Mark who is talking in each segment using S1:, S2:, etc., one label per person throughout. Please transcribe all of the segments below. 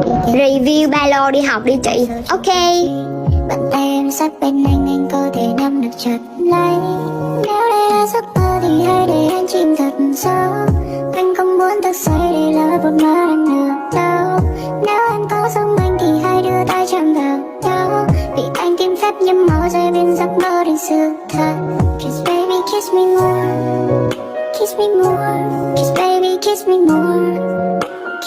S1: Review ba lô đi học đi chị. Ok.
S2: Bàn tay em sát bên anh có thể nắm được chặt lấy. Nếu đây là giấc mơ thì hãy để anh chìm thật sâu. Anh không muốn thức dậy để lỡ một má anh được đâu. Nếu em có giống anh thì hãy đưa tay chạm vào nhau. Vì anh tìm phép nhắm máu rơi bên giấc mơ đến sự thật. Kiss baby kiss me more. Kiss me more. Kiss baby kiss me more.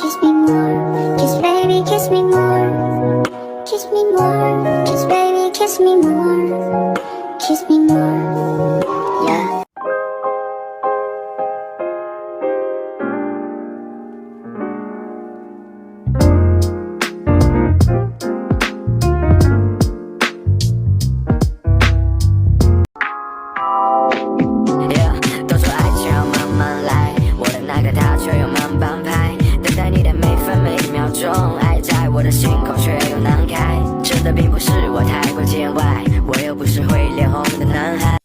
S2: Kiss me more. Kiss baby kiss me more. Kiss me more, kiss baby, kiss me more, kiss me more, yeah.
S3: Yeah， 都说爱情要慢慢来，我的那个他却又慢半拍，等待你的每分每一秒钟，爱在我的心口却又难开。真的并不是我太过见外，我又不是会脸红的男孩。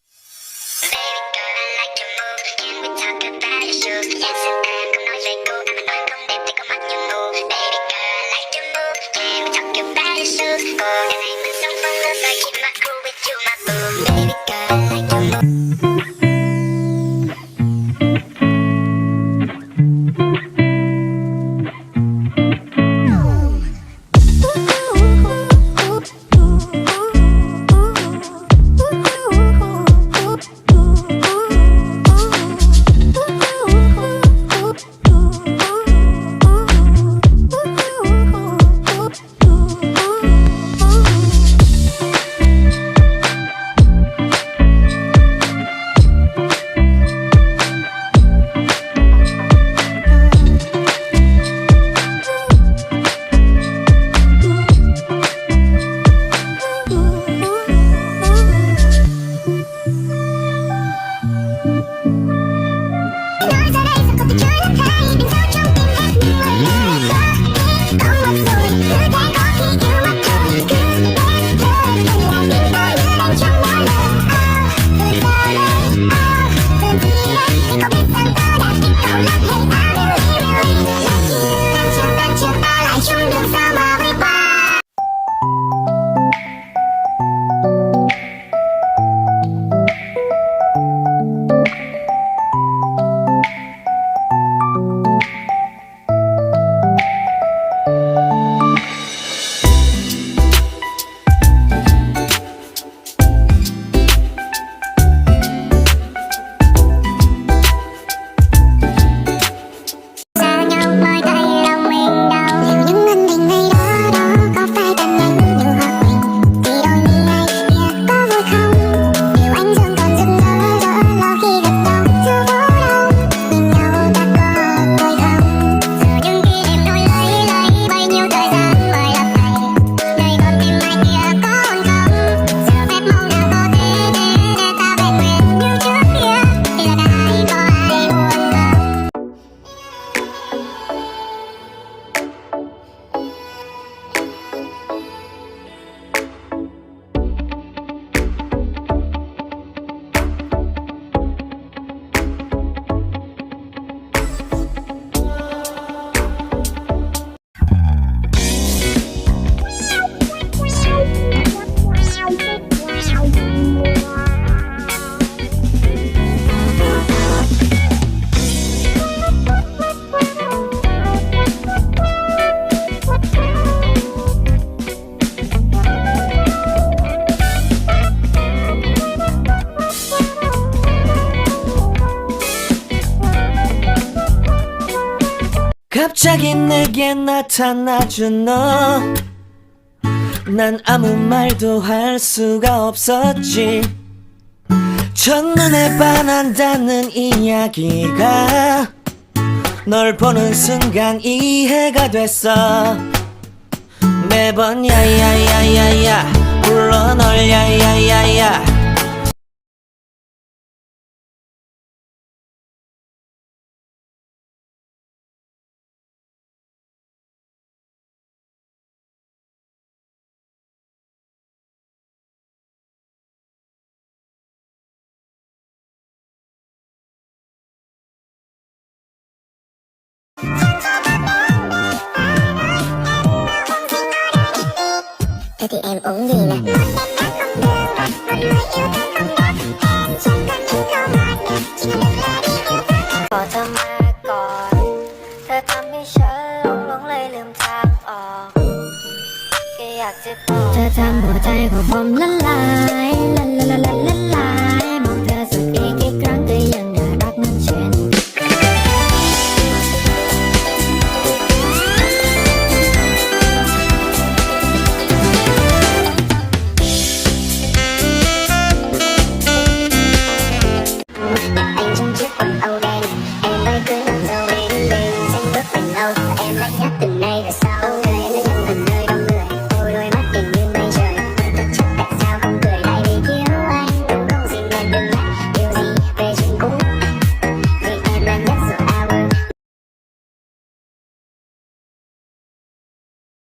S4: 갑자기 내게 나타나준 너, 난 아무 말도 할 수가 없었지. 첫눈에 반한다는 이야기가 널 보는 순간 이해가 됐어. 매번 야야야야야 불러 널 야야야야.
S2: thế thì em uống gì nè.ขอเธอมาก่อนเธอทำให้ฉันหลงเลยลืมทางออกแค่อยากจะบอกเธอทำหัวใจของผมละลายละลายละลายละลาย